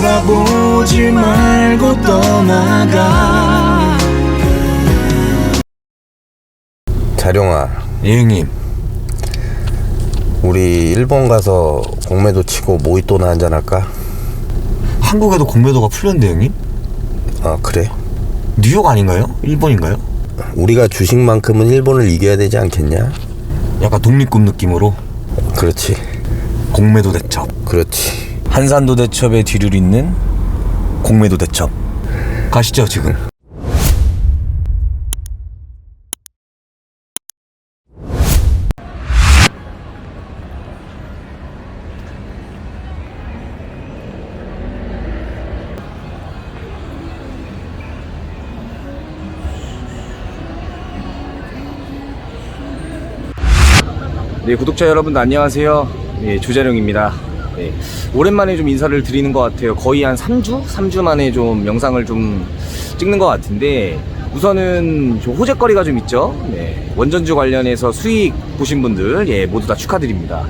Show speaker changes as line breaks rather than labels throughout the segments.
돌아보지 말고 떠나가.
자룡아,
예 형님.
우리 일본 가서 공매도 치고 모히또나 한잔 할까?
한국에도 공매도가 풀렸는데 형님?
아 그래?
뉴욕 아닌가요? 일본인가요?
우리가 주식만큼은 일본을 이겨야 되지 않겠냐?
약간 독립군 느낌으로.
그렇지.
공매도 대첩.
그렇지.
한산도 대첩의 뒤를 잇는 공매도 대첩. 가시죠 지금.
네, 구독자 여러분들 안녕하세요. 네, 조자룡입니다. 네, 오랜만에 좀 인사를 드리는 것 같아요. 거의 한 3주 만에 좀 영상을 좀 찍는 것 같은데, 우선은 좀 호재거리가 좀 있죠. 네, 원전주 관련해서 수익 보신 분들, 예, 모두 다 축하드립니다.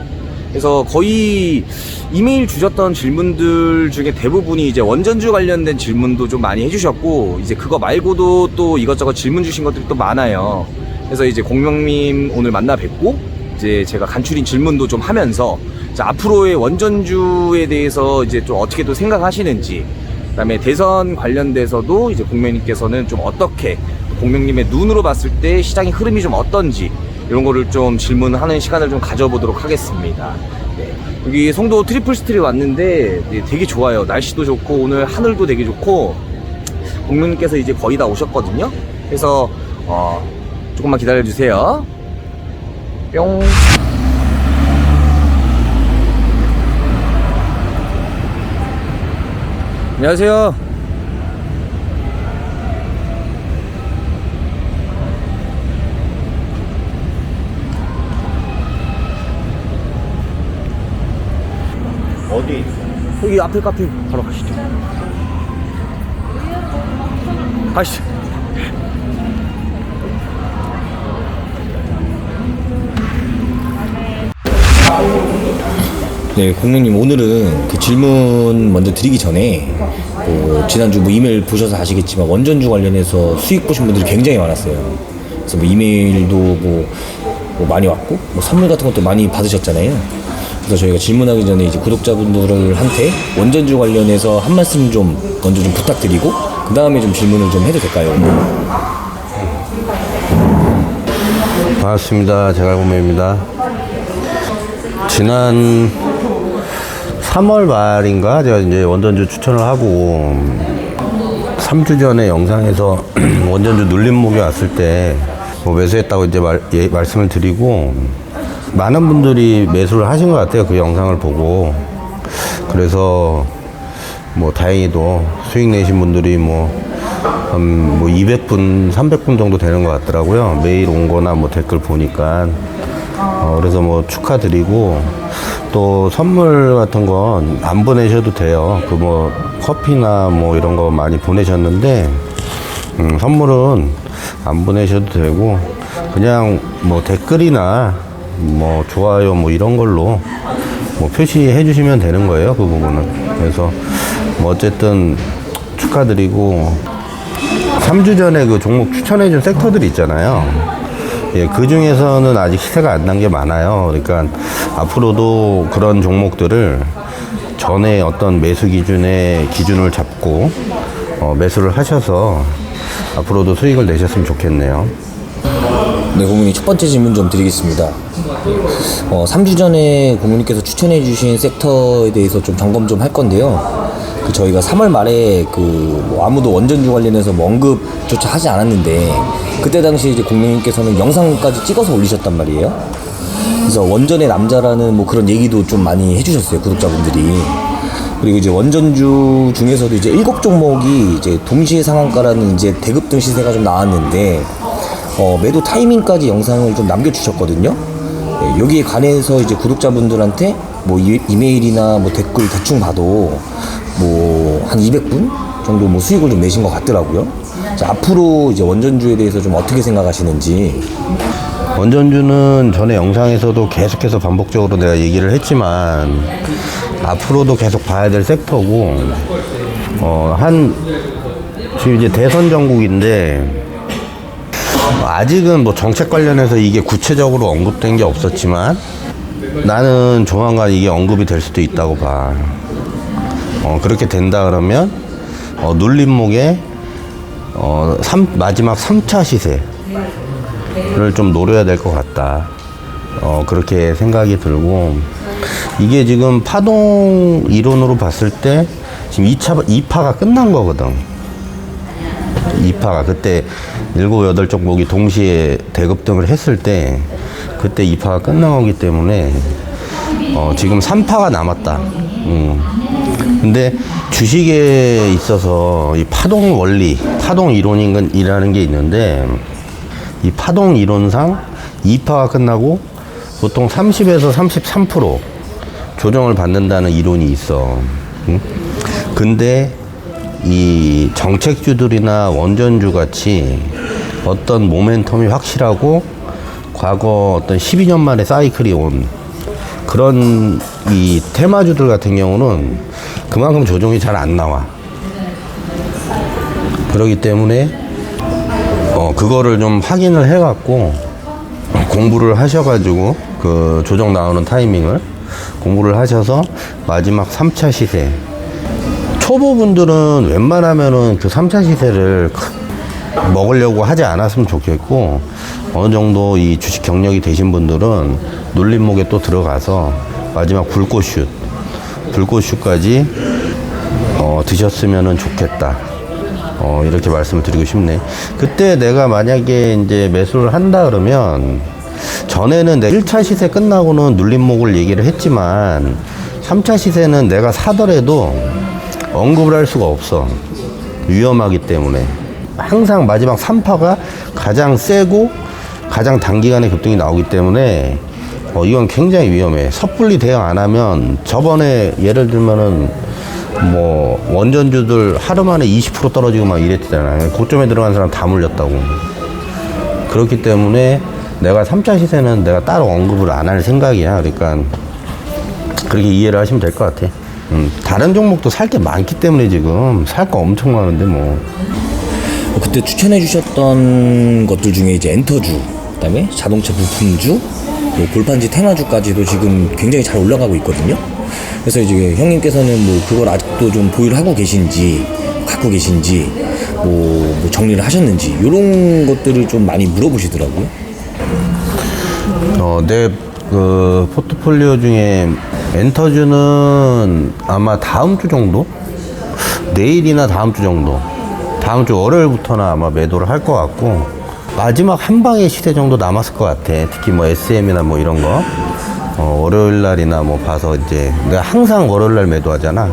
그래서 거의 이메일 주셨던 질문들 중에 대부분이 이제 원전주 관련된 질문도 좀 많이 해주셨고, 이제 그거 말고도 또 이것저것 질문 주신 것들이 또 많아요. 그래서 이제 공명님 오늘 만나 뵙고, 이제 제가 간추린 질문도 좀 하면서 앞으로의 원전주에 대해서 이제 좀 어떻게 또 생각하시는지, 그다음에 대선 관련돼서도 이제 공명님께서는 좀 어떻게 공명님의 눈으로 봤을 때 시장의 흐름이 좀 어떤지 이런 거를 좀 질문하는 시간을 좀 가져보도록 하겠습니다. 네. 여기 송도 트리플 스트릿 왔는데 네, 되게 좋아요. 날씨도 좋고 오늘 하늘도 되게 좋고 공명님께서 이제 거의 다 오셨거든요. 그래서 조금만 기다려 주세요. 뿅. 안녕하세요.
어디?
여기 앞에 카페 바로 가시죠. 가시죠.
네, 공명님 오늘은 그 질문 먼저 드리기 전에 지난주 뭐 이메일 보셔서 아시겠지만 원전주 관련해서 수익 보신 분들이 굉장히 많았어요. 그래서 뭐 이메일도 뭐 많이 왔고 뭐 선물 같은 것도 많이 받으셨잖아요. 그래서 저희가 질문하기 전에 이제 구독자분들한테 원전주 관련해서 한 말씀 좀 먼저 좀 부탁드리고 그 다음에 좀 질문을 좀 해도 될까요?
반갑습니다. 제갈공매입니다. 지난 3월 말인가 제가 이제 원전주 추천을 하고 3주 전에 영상에서 원전주 눌림목이 왔을 때 뭐 매수했다고 이제 말씀을 드리고 많은 분들이 매수를 하신 것 같아요. 그 영상을 보고. 그래서 뭐 다행히도 수익 내신 분들이 뭐 200분, 300분 정도 되는 것 같더라고요. 메일 온 거나 뭐 댓글 보니까. 그래서 뭐 축하드리고 또 선물 같은 건 안 보내셔도 돼요. 그 뭐 커피나 뭐 이런 거 많이 보내셨는데 선물은 안 보내셔도 되고 그냥 뭐 댓글이나 뭐 좋아요 뭐 이런 걸로 뭐 표시해 주시면 되는 거예요. 그 부분은. 그래서 뭐 어쨌든 축하드리고 3주 전에 그 종목 추천해 준 섹터들이 있잖아요. 예, 그 중에서는 아직 시세가 안 난 게 많아요. 그러니까 앞으로도 그런 종목들을 전에 어떤 매수 기준을 잡고 매수를 하셔서 앞으로도 수익을 내셨으면 좋겠네요.
네, 고객님 첫 번째 질문 좀 드리겠습니다. 3주 전에 고객님께서 추천해 주신 섹터에 대해서 좀 점검 좀 할 건데요. 저희가 3월 말에 뭐 아무도 원전주 관련해서 뭐 언급조차 하지 않았는데 그때 당시 이제 공명님께서는 영상까지 찍어서 올리셨단 말이에요. 그래서 원전의 남자라는 뭐 그런 얘기도 좀 많이 해주셨어요, 구독자분들이. 그리고 이제 원전주 중에서도 이제 7종목이 이제 동시에 상한가라는 이제 대급등 시세가 좀 나왔는데 매도 타이밍까지 영상을 좀 남겨주셨거든요. 네, 여기에 관해서 이제 구독자분들한테 뭐 이메일이나 뭐 댓글 대충 봐도 뭐 한 200분 정도 뭐 수익을 좀 내신 것 같더라고요. 자, 앞으로 이제 원전주에 대해서 좀 어떻게 생각하시는지.
원전주는 전에 영상에서도 계속해서 반복적으로 내가 얘기를 했지만 앞으로도 계속 봐야 될 섹터고, 지금 이제 대선 전국인데, 아직은 뭐 정책 관련해서 이게 구체적으로 언급된 게 없었지만, 나는 조만간 이게 언급이 될 수도 있다고 봐. 그렇게 된다 그러면, 눌림목에, 마지막 3차 시세를 좀 노려야 될 것 같다. 그렇게 생각이 들고, 이게 지금 파동 이론으로 봤을 때 지금 2파가 끝난 거거든. 2파가 그때 7, 8종목이 동시에 대급등을 했을 때 그때 2파가 끝난 거기 때문에 지금 3파가 남았다. 근데 주식에 있어서 이 파동 원리, 파동 이론이라는 게 있는데, 이 파동 이론상 2파가 끝나고 보통 30에서 33% 조정을 받는다는 이론이 있어. 근데 이 정책주들이나 원전주 같이 어떤 모멘텀이 확실하고 과거 어떤 12년 만에 사이클이 온 그런 이 테마주들 같은 경우는 그만큼 조정이 잘 안 나와. 그렇기 때문에 그거를 좀 확인을 해갖고 공부를 하셔가지고 그 조정 나오는 타이밍을 공부를 하셔서 마지막 3차 시세, 초보분들은 웬만하면은 그 3차 시세를 먹으려고 하지 않았으면 좋겠고, 어느 정도 이 주식 경력이 되신 분들은 눌림목에 또 들어가서 마지막 불꽃슛까지 드셨으면 좋겠다. 이렇게 말씀을 드리고 싶네. 그때 내가 만약에 이제 매수를 한다 그러면, 전에는 내 1차 시세 끝나고는 눌림목을 얘기를 했지만 3차 시세는 내가 사더라도 언급을 할 수가 없어. 위험하기 때문에. 항상 마지막 3파가 가장 세고 가장 단기간에 급등이 나오기 때문에 이건 굉장히 위험해. 섣불리 대응 안 하면, 저번에 예를 들면은 뭐 원전주들 하루 만에 20% 떨어지고 막 이랬잖아요. 고점에 들어간 사람 다 물렸다고. 그렇기 때문에 내가 3차 시세는 내가 따로 언급을 안 할 생각이야. 그러니까 그렇게 이해를 하시면 될 것 같아. 다른 종목도 살 게 많기 때문에 지금 살 거 엄청 많은데 뭐.
그때 추천해 주셨던 것들 중에 이제 엔터주, 그다음에 자동차 부품주, 뭐 골판지 테마주까지도 지금 굉장히 잘 올라가고 있거든요. 그래서 이제 형님께서는 뭐 그걸 아직도 좀 보유를 하고 계신지, 갖고 계신지, 뭐 정리를 하셨는지, 이런 것들을 좀 많이 물어보시더라고요.
내 그 포트폴리오 중에 엔터주는 아마 다음 주 정도? 내일이나 다음 주 정도. 다음 주 월요일부터나 아마 매도를 할 것 같고, 마지막 한 방의 시세 정도 남았을 것 같아. 특히 뭐 SM이나 뭐 이런 거. 월요일 날이나 뭐 봐서 이제 내가 항상 월요일 날 매도하잖아.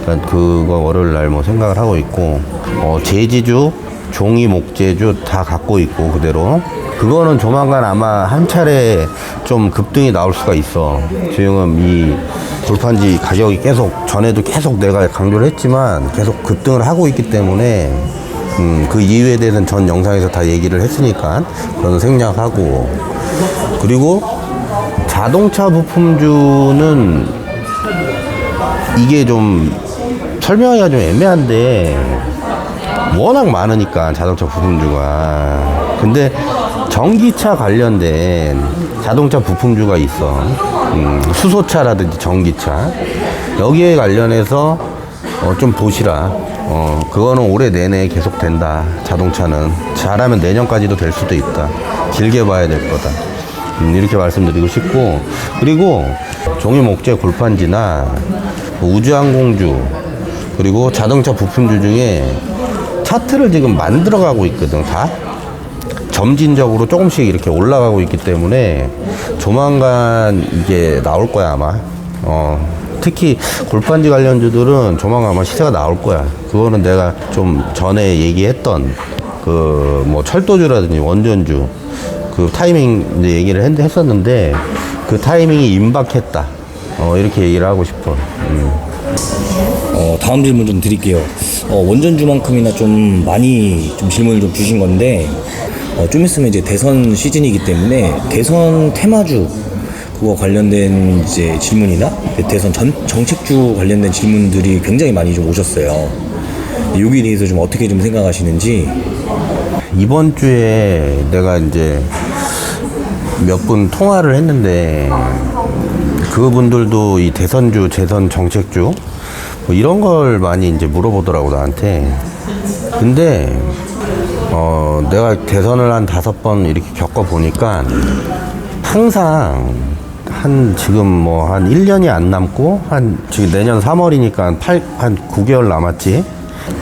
그러니까 그거 월요일 날 뭐 생각을 하고 있고, 제지주, 종이 목재주 다 갖고 있고 그대로. 그거는 조만간 아마 한 차례 좀 급등이 나올 수가 있어. 지금 이 골판지 가격이 전에도 계속 내가 강조를 했지만 계속 급등을 하고 있기 때문에, 그 이유에 대해서는 전 영상에서 다 얘기를 했으니까 그런 생략하고. 그리고 자동차 부품주는 이게 좀 설명하기가 좀 애매한데, 워낙 많으니까 자동차 부품주가. 근데 전기차 관련된 자동차 부품주가 있어. 수소차라든지 전기차. 여기에 관련해서 좀 보시라. 그거는 올해 내내 계속 된다. 자동차는 잘하면 내년까지도 될 수도 있다. 길게 봐야 될 거다. 이렇게 말씀드리고 싶고, 그리고 종이 목재 골판지나 우주항공주, 그리고 자동차 부품주 중에 차트를 지금 만들어가고 있거든. 다 점진적으로 조금씩 이렇게 올라가고 있기 때문에 조만간 이게 나올 거야 아마. 특히 골판지 관련주들은 조만간 아마 시세가 나올 거야. 그거는 내가 좀 전에 얘기했던 그 뭐 철도주라든지 원전주 그 타이밍 이제 얘기를 했었는데, 그 타이밍이 임박했다. 이렇게 얘기를 하고 싶어.
다음 질문 좀 드릴게요. 원전주만큼이나 좀 많이 좀 질문을 좀 주신 건데, 좀 있으면 이제 대선 시즌이기 때문에 대선 테마주, 그거 관련된 이제 질문이나 대선 정책주 관련된 질문들이 굉장히 많이 좀 오셨어요. 여기에 대해서 좀 어떻게 좀 생각하시는지.
이번 주에 내가 이제 몇 분 통화를 했는데 그분들도 이 대선주, 재선 정책주 뭐 이런 걸 많이 이제 물어보더라고 나한테. 근데 내가 대선을 한 5번 이렇게 겪어보니까 항상 지금 뭐 한 1년이 안 남고 지금 내년 3월이니까 한 9개월 남았지.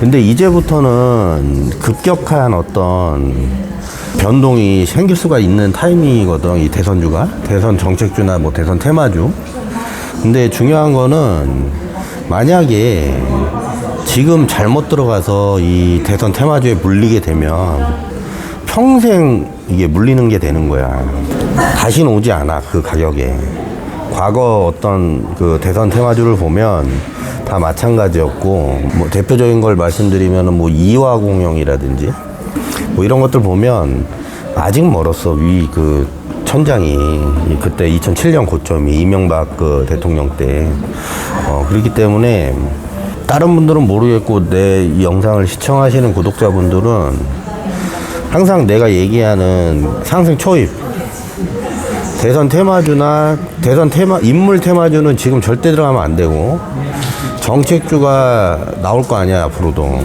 근데 이제부터는 급격한 어떤 변동이 생길 수가 있는 타이밍이거든, 이 대선주가. 대선 정책주나 뭐 대선 테마주. 근데 중요한 거는 만약에 지금 잘못 들어가서 이 대선 테마주에 물리게 되면 평생 이게 물리는 게 되는 거야. 다시는 오지 않아, 그 가격에. 과거 어떤 그 대선 테마주를 보면 다 마찬가지였고, 뭐 대표적인 걸 말씀드리면은 뭐 이화공영이라든지 뭐 이런 것들 보면 아직 멀었어. 그 천장이 그때 2007년 고점이 이명박 그 대통령 때. 그렇기 때문에 다른 분들은 모르겠고 내 이 영상을 시청하시는 구독자분들은 항상 내가 얘기하는 상승 초입 대선 테마주나 인물 테마주는 지금 절대 들어가면 안 되고, 정책주가 나올 거 아니야 앞으로도.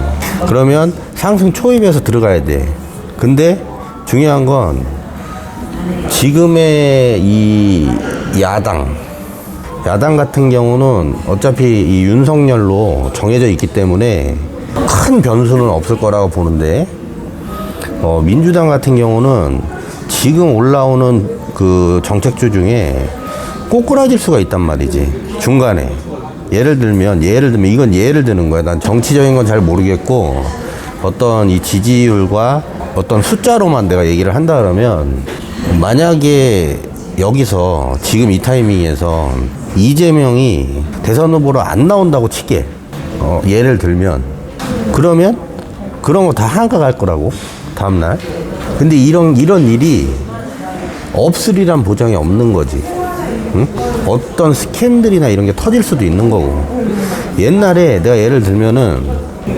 그러면 상승 초입에서 들어가야 돼. 근데 중요한 건 지금의 이 야당 같은 경우는 어차피 이 윤석열로 정해져 있기 때문에 큰 변수는 없을 거라고 보는데, 민주당 같은 경우는 지금 올라오는 그 정책주 중에 꼬꾸라질 수가 있단 말이지, 중간에. 예를 들면 이건 예를 드는 거야. 난 정치적인 건 잘 모르겠고 어떤 이 지지율과 어떤 숫자로만 내가 얘기를 한다 그러면, 만약에 여기서 지금 이 타이밍에서 이재명이 대선 후보로 안 나온다고 칠게. 예를 들면, 그러면 그런 거 다 한가 갈 거라고, 다음날. 근데 이런 일이 없으리란 보장이 없는 거지. 응? 어떤 스캔들이나 이런 게 터질 수도 있는 거고. 옛날에 내가 예를 들면은,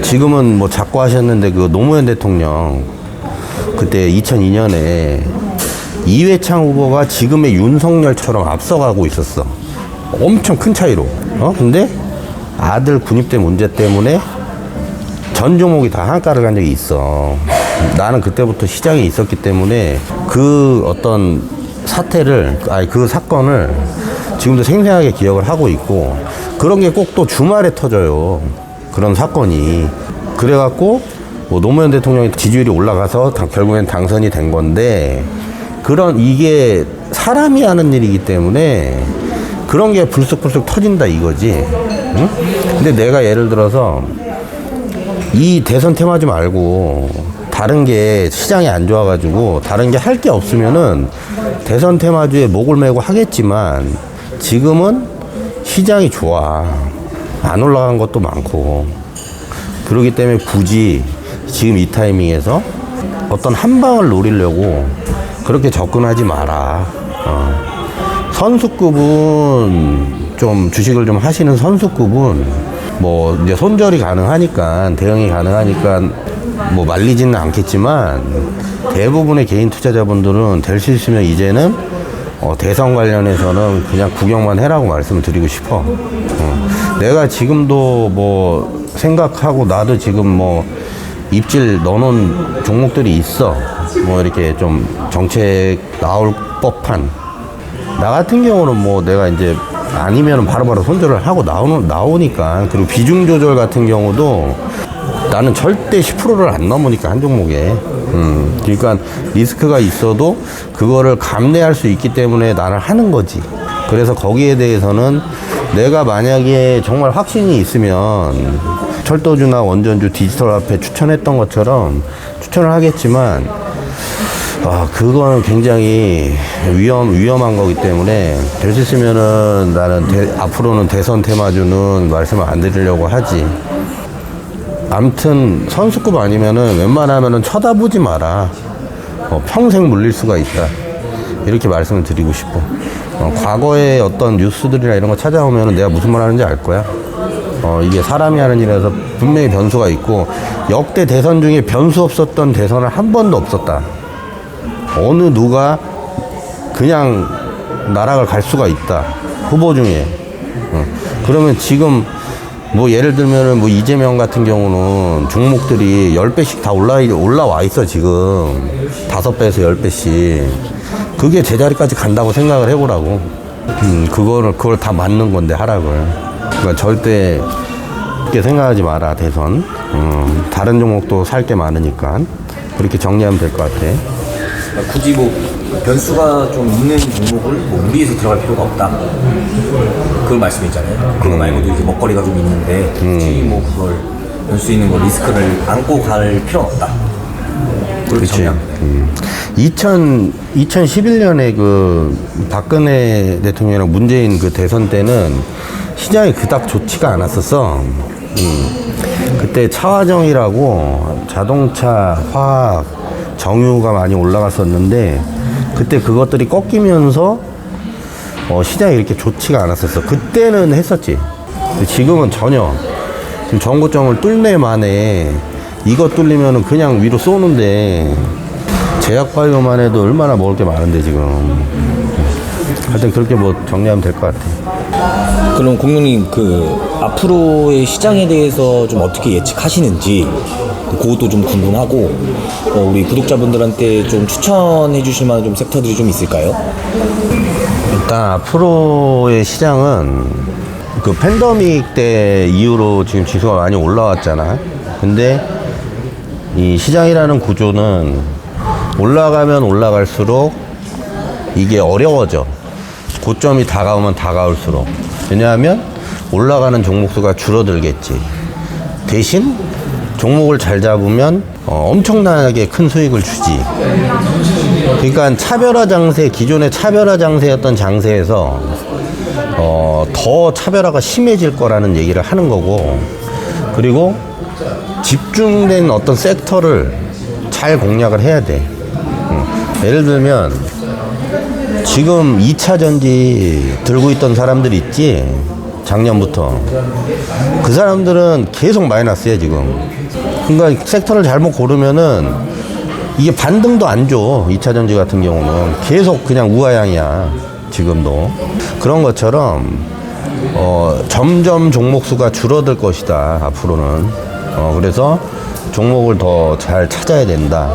지금은 뭐 자꾸 하셨는데 그 노무현 대통령 그때 2002년에 이회창 후보가 지금의 윤석열처럼 앞서가고 있었어. 엄청 큰 차이로. 근데 아들 군입대 문제 때문에 전 종목이 다 한가를 간 적이 있어. 나는 그때부터 시장에 있었기 때문에 그 어떤 그 사건을 지금도 생생하게 기억을 하고 있고, 그런 게 꼭 또 주말에 터져요, 그런 사건이. 그래갖고 뭐 노무현 대통령의 지지율이 올라가서 결국엔 당선이 된 건데, 이게 사람이 하는 일이기 때문에 그런 게 불쑥불쑥 터진다 이거지. 응? 근데 내가 예를 들어서 이 대선 테마주 말고 다른 게 시장이 안 좋아가지고 다른 게 할 게 없으면은 대선 테마주에 목을 메고 하겠지만, 지금은 시장이 좋아. 안 올라간 것도 많고. 그렇기 때문에 굳이 지금 이 타이밍에서 어떤 한 방을 노리려고 그렇게 접근하지 마라. 선수급은 좀, 주식을 좀 하시는 선수급은 뭐 이제 손절이 가능하니까, 대응이 가능하니까 뭐 말리지는 않겠지만, 대부분의 개인 투자자분들은 될 수 있으면 이제는 대선 관련해서는 그냥 구경만 해라고 말씀을 드리고 싶어. 내가 지금도 뭐 생각하고, 나도 지금 뭐 입질 넣어놓은 종목들이 있어. 뭐 이렇게 좀 정책 나올 법한. 나 같은 경우는 뭐 내가 이제 아니면 바로바로 손절을 하고 나오니까. 그리고 비중 조절 같은 경우도 나는 절대 10%를 안 넘으니까, 한 종목에. 그러니까 리스크가 있어도 그거를 감내할 수 있기 때문에 나는 하는 거지. 그래서 거기에 대해서는 내가 만약에 정말 확신이 있으면 철도주나 원전주, 디지털 화폐 추천했던 것처럼 추천을 하겠지만, 그거는 굉장히 위험한 거기 때문에 될 수 있으면은 나는 앞으로는 대선 테마주는 말씀을 안 드리려고 하지. 아무튼 선수급 아니면은 웬만하면은 쳐다보지 마라. 평생 물릴 수가 있다. 이렇게 말씀을 드리고 싶어. 과거의 어떤 뉴스들이나 이런 거 찾아오면 내가 무슨 말 하는지 알 거야. 이게 사람이 하는 일이라서 분명히 변수가 있고, 역대 대선 중에 변수 없었던 대선은 한 번도 없었다. 어느 누가 그냥 나락을 갈 수가 있다, 후보 중에. 그러면 지금 뭐 예를 들면은 뭐 이재명 같은 경우는 종목들이 10배씩 다 올라와 있어. 지금 5배에서 10배씩. 그게 제자리까지 간다고 생각을 해보라고. 그걸 다 맞는 건데, 하락을. 그러니까 절대 그렇게 생각하지 마라, 대선. 다른 종목도 살 게 많으니까. 그렇게 정리하면 될 것 같아.
굳이 뭐 변수가 좀 있는 종목을 뭐 무리해서 들어갈 필요가 없다. 그런 말씀이잖아요. 그거 말고도 이제 먹거리가 좀 있는데 굳이 뭐 그걸 변수 있는 거 리스크를 안고 갈 필요는 없다. 그렇게 정리합니다.
2011년에 그 박근혜 대통령이랑 문재인 그 대선 때는 시장이 그닥 좋지가 않았었어. 그때 차화정이라고 자동차, 화학, 정유가 많이 올라갔었는데, 그때 그것들이 꺾이면서 시장이 이렇게 좋지가 않았었어. 그때는 했었지. 지금은 전혀. 지금 전고점을 뚫네 만에 이거 뚫리면은 그냥 위로 쏘는데, 제약바이오만 해도 얼마나 먹을 게 많은데 지금. 하여튼 그렇게 뭐 정리하면 될 것 같아.
그럼 공룡님 그 앞으로의 시장에 대해서 좀 어떻게 예측하시는지 그것도 좀 궁금하고, 우리 구독자분들한테 좀 추천해 주실 만한 좀 섹터들이 좀 있을까요?
일단 앞으로의 시장은 그 팬데믹 때 이후로 지금 지수가 많이 올라왔잖아. 근데 이 시장이라는 구조는 올라가면 올라갈수록 이게 어려워져. 고점이 다가오면 다가올수록. 왜냐하면 올라가는 종목 수가 줄어들겠지. 대신 종목을 잘 잡으면 엄청나게 큰 수익을 주지. 그러니까 차별화 장세, 기존의 차별화 장세였던 장세에서 더 차별화가 심해질 거라는 얘기를 하는 거고, 그리고 집중된 어떤 섹터를 잘 공략을 해야 돼. 예를 들면 지금 2차 전지 들고 있던 사람들 있지, 작년부터. 그 사람들은 계속 마이너스야 지금. 그러니까 섹터를 잘못 고르면은 이게 반등도 안 줘. 2차 전지 같은 경우는 계속 그냥 우하향이야 지금도. 그런 것처럼 점점 종목 수가 줄어들 것이다 앞으로는. 그래서 종목을 더 잘 찾아야 된다.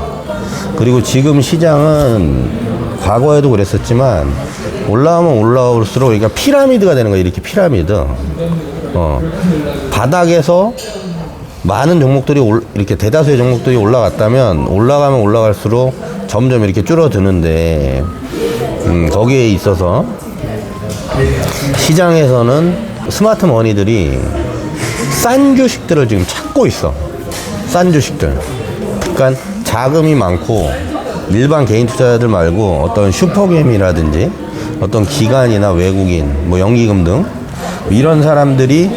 그리고 지금 시장은 과거에도 그랬었지만 올라오면 올라올수록, 그러니까 피라미드가 되는 거야. 이렇게 피라미드. 바닥에서 많은 종목들이 이렇게 대다수의 종목들이 올라갔다면 올라가면 올라갈수록 점점 이렇게 줄어드는데, 거기에 있어서 시장에서는 스마트 머니들이 싼 주식들을 지금 찾고 있어. 싼 주식들. 그러니까 자금이 많고 일반 개인 투자자들 말고 어떤 슈퍼게임이라든지 어떤 기관이나 외국인, 뭐 연기금 등 이런 사람들이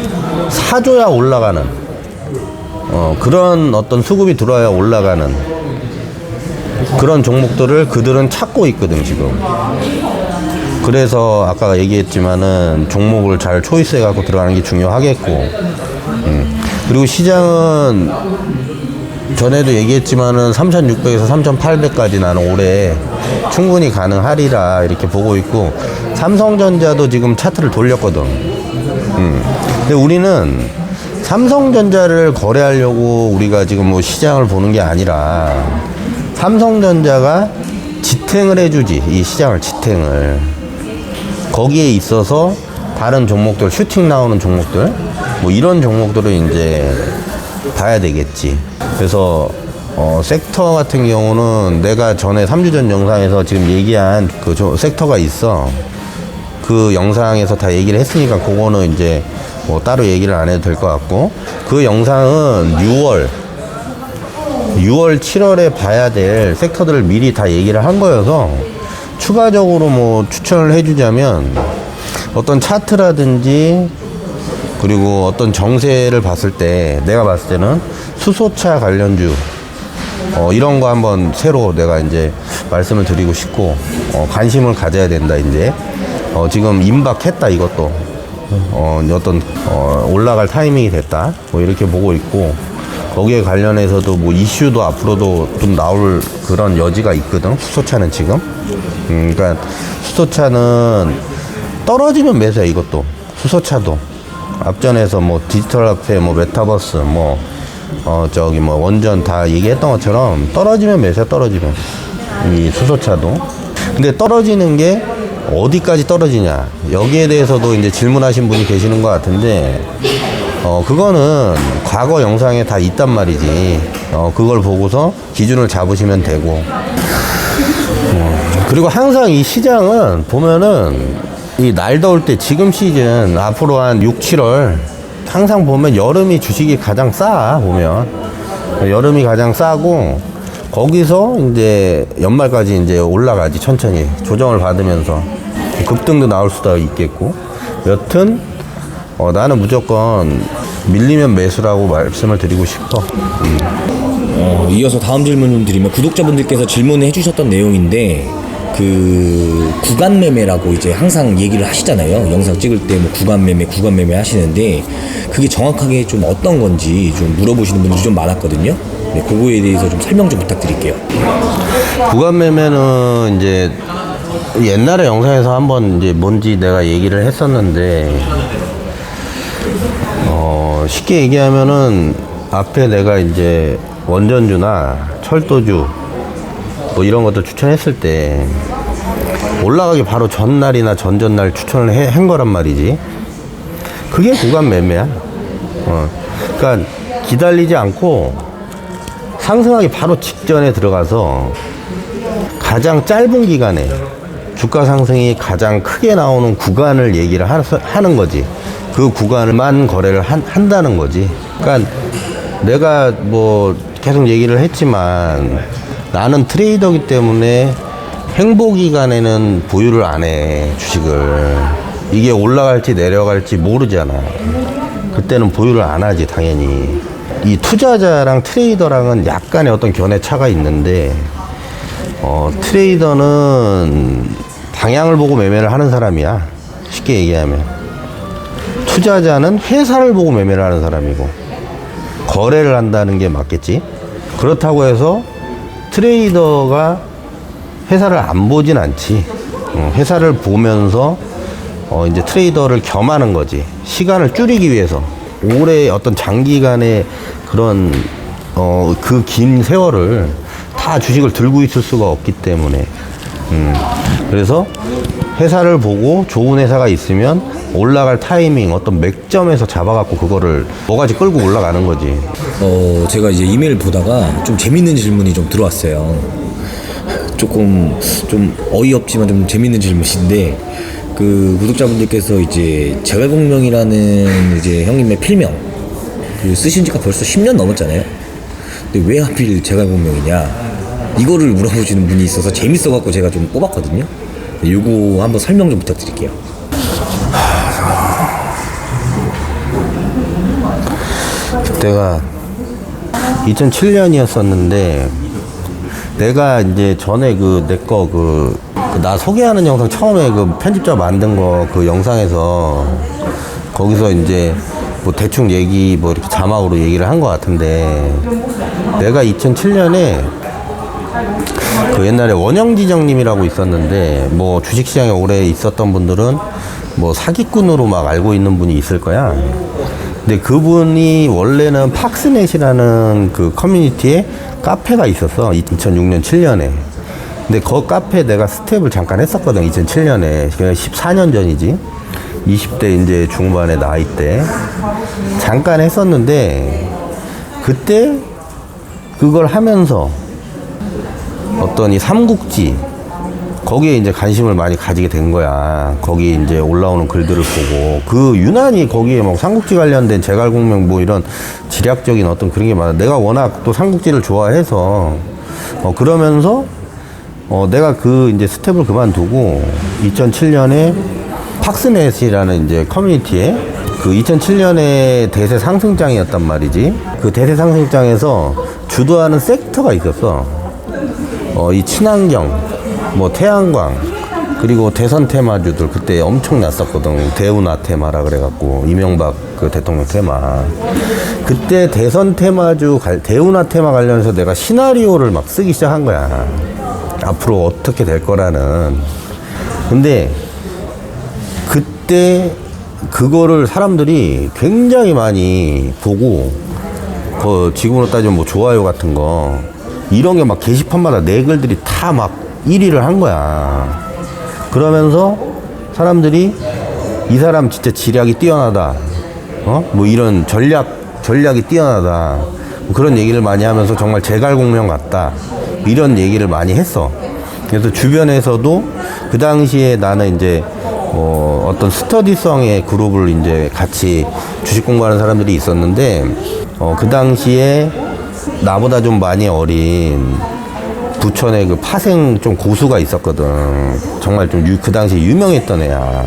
사줘야 올라가는, 그런 어떤 수급이 들어와야 올라가는 그런 종목들을 그들은 찾고 있거든 지금. 그래서 아까 얘기했지만은 종목을 잘 초이스해 갖고 들어가는 게 중요하겠고, 그리고 시장은 전에도 얘기했지만은 3,600에서 3,800까지 나는 올해 충분히 가능하리라 이렇게 보고 있고, 삼성전자도 지금 차트를 돌렸거든. 근데 우리는 삼성전자를 거래하려고 우리가 지금 뭐 시장을 보는 게 아니라, 삼성전자가 지탱을 해주지, 이 시장을 지탱을. 거기에 있어서 다른 종목들, 슈팅 나오는 종목들, 뭐 이런 종목들을 이제 봐야 되겠지. 그래서 섹터 같은 경우는 내가 전에 3주 전 영상에서 지금 얘기한 그 섹터가 있어. 그 영상에서 다 얘기를 했으니까 그거는 이제 뭐 따로 얘기를 안 해도 될 것 같고, 그 영상은 6월, 7월에 봐야 될 섹터들을 미리 다 얘기를 한 거여서, 추가적으로 뭐 추천을 해주자면 어떤 차트라든지 그리고 어떤 정세를 봤을 때, 내가 봤을 때는 수소차 관련주, 이런 거 한번 새로 내가 이제 말씀을 드리고 싶고, 관심을 가져야 된다, 이제. 지금 임박했다, 이것도. 올라갈 타이밍이 됐다. 뭐 이렇게 보고 있고, 거기에 관련해서도 뭐 이슈도 앞으로도 좀 나올 그런 여지가 있거든, 수소차는 지금. 그러니까 수소차는 떨어지면 매수야, 이것도. 수소차도. 앞전에서 뭐 디지털 화폐, 뭐 메타버스, 뭐 원전 다 얘기했던 것처럼 떨어지면 매수야, 떨어지면. 이 수소차도. 근데 떨어지는 게 어디까지 떨어지냐. 여기에 대해서도 이제 질문하신 분이 계시는 것 같은데, 그거는 과거 영상에 다 있단 말이지. 그걸 보고서 기준을 잡으시면 되고. 그리고 항상 이 시장은 보면은 이 날 더울 때 지금 시즌 앞으로 한 6, 7월 항상 보면 여름이 주식이 가장 싸, 보면. 여름이 가장 싸고, 거기서 이제 연말까지 이제 올라가지, 천천히. 조정을 받으면서. 급등도 나올 수도 있겠고. 여튼, 나는 무조건 밀리면 매수라고 말씀을 드리고 싶어.
이어서 다음 질문 좀 드리면, 구독자분들께서 질문을 해주셨던 내용인데, 그 구간 매매라고 이제 항상 얘기를 하시잖아요. 영상 찍을 때 뭐 구간 매매 하시는데, 그게 정확하게 좀 어떤 건지 좀 물어보시는 분들이 좀 많았거든요. 네, 그거에 대해서 좀 설명 좀 부탁드릴게요.
구간 매매는 이제 옛날에 영상에서 한번 이제 뭔지 내가 얘기를 했었는데, 쉽게 얘기하면은 앞에 내가 이제 원전주나 철도주 뭐 이런 것도 추천했을 때 올라가기 바로 전날이나 전전날 추천을 한 거란 말이지. 그게 구간 매매야. 그러니까 기다리지 않고 상승하기 바로 직전에 들어가서 가장 짧은 기간에 주가 상승이 가장 크게 나오는 구간을 얘기를 하는 거지. 그 구간만 거래를 한다는 거지. 그러니까 내가 뭐 계속 얘기를 했지만, 나는 트레이더기 때문에 횡보 기간에는 보유를 안 해, 주식을. 이게 올라갈지 내려갈지 모르잖아. 그때는 보유를 안 하지, 당연히. 이 투자자랑 트레이더랑은 약간의 어떤 견해 차가 있는데, 트레이더는 방향을 보고 매매를 하는 사람이야, 쉽게 얘기하면. 투자자는 회사를 보고 매매를 하는 사람이고, 거래를 한다는 게 맞겠지. 그렇다고 해서 트레이더가 회사를 안 보진 않지. 회사를 보면서 이제 트레이더를 겸하는 거지. 시간을 줄이기 위해서. 오래 어떤 장기간의 그런 그 긴 세월을 다 주식을 들고 있을 수가 없기 때문에. 그래서 회사를 보고 좋은 회사가 있으면 올라갈 타이밍, 어떤 맥점에서 잡아갖고 그거를 뭐가지 끌고 올라가는 거지.
제가 이제 이메일 보다가 좀 재밌는 질문이 좀 들어왔어요. 조금 좀 어이없지만 좀 재밌는 질문인데, 그 구독자분들께서 이제 제갈공명이라는 이제 형님의 필명 그 쓰신 지가 벌써 10년 넘었잖아요. 근데 왜 하필 제갈공명이냐, 이거를 물어보시는 분이 있어서 재밌어갖고 제가 좀 뽑았거든요. 요거 한번 설명 좀 부탁드릴게요.
그때가 2007년이었었는데, 내가 이제 전에 나 소개하는 영상 처음에 그 편집자 만든 거 그 영상에서 거기서 이제 뭐 대충 얘기 뭐 이렇게 자막으로 얘기를 한 것 같은데, 내가 2007년에 그 옛날에 원영지정님이라고 있었는데, 뭐 주식시장에 오래 있었던 분들은 뭐 사기꾼으로 막 알고 있는 분이 있을 거야. 근데 그분이 원래는 팍스넷이라는 그 커뮤니티에 카페가 있었어. 2006년, 7년에. 근데 그 카페에 내가 스텝을 잠깐 했었거든, 2007년에. 14년 전이지. 20대 이제 중반의 나이 때. 잠깐 했었는데, 그때 그걸 하면서 어떤 이 삼국지, 거기에 이제 관심을 많이 가지게 된 거야. 거기 이제 올라오는 글들을 보고, 그 유난히 거기에 뭐 삼국지 관련된 제갈공명 뭐 이런 지략적인 어떤 그런 게 많아. 내가 워낙 또 삼국지를 좋아해서 그러면서 내가 그 이제 스텝을 그만두고 2007년에 팍스넷이라는 이제 커뮤니티에 그 2007년에 대세 상승장이었단 말이지. 그 대세 상승장에서 주도하는 섹터가 있었어. 이 친환경, 뭐 태양광, 그리고 대선 테마주들 그때 엄청 났었거든. 대운하 테마라 그래갖고 이명박 그 대통령 테마. 그때 대선 테마주 대운하 테마 관련해서 내가 시나리오를 막 쓰기 시작한 거야. 앞으로 어떻게 될 거라는. 근데 그때 그거를 사람들이 굉장히 많이 보고 지금으로 따지면 뭐 좋아요 같은 거 이런 게 막 게시판마다 내 글들이 다 막 1위를 한 거야. 그러면서 사람들이 이 사람 진짜 지략이 뛰어나다. 뭐 이런 전략이 뛰어나다. 뭐 그런 얘기를 많이 하면서 정말 제갈공명 같다. 이런 얘기를 많이 했어. 그래서 주변에서도 그 당시에 나는 이제 어떤 스터디성의 그룹을 이제 같이 주식 공부하는 사람들이 있었는데, 그 당시에 나보다 좀 많이 어린 부천에 그 파생 좀 고수가 있었거든. 정말 좀 그 당시에 유명했던 애야.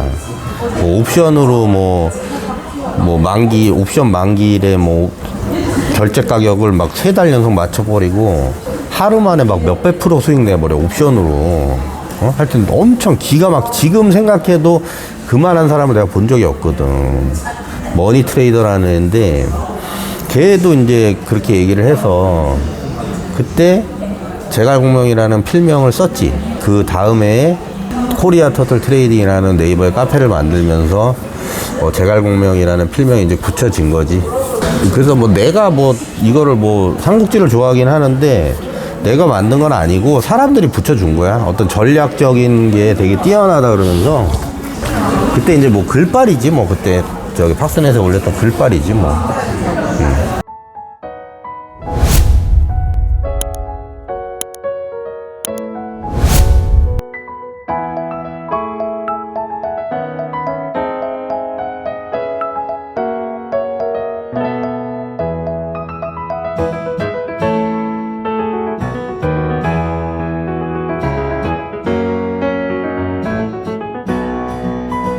뭐 옵션으로 뭐 옵션 만기일에 뭐 결제 가격을 막 3달 연속 맞춰버리고 하루 만에 막 몇백 프로 수익 내버려, 옵션으로. 하여튼 엄청 기가 막, 지금 생각해도 그만한 사람을 내가 본 적이 없거든. 머니 트레이더라는 애인데, 걔도 이제 그렇게 얘기를 해서, 그때 제갈공명이라는 필명을 썼지. 그 다음에 코리아 터틀 트레이딩이라는 네이버의 카페를 만들면서 제갈공명이라는 필명이 이제 붙여진 거지. 그래서 뭐 내가 뭐 이거를 뭐 삼국지를 좋아하긴 하는데 내가 만든 건 아니고 사람들이 붙여준 거야. 어떤 전략적인 게 되게 뛰어나다 그러면서. 그때 이제 뭐 글빨이지 뭐. 그때 저기 팍스넷에 올렸던 글빨이지 뭐.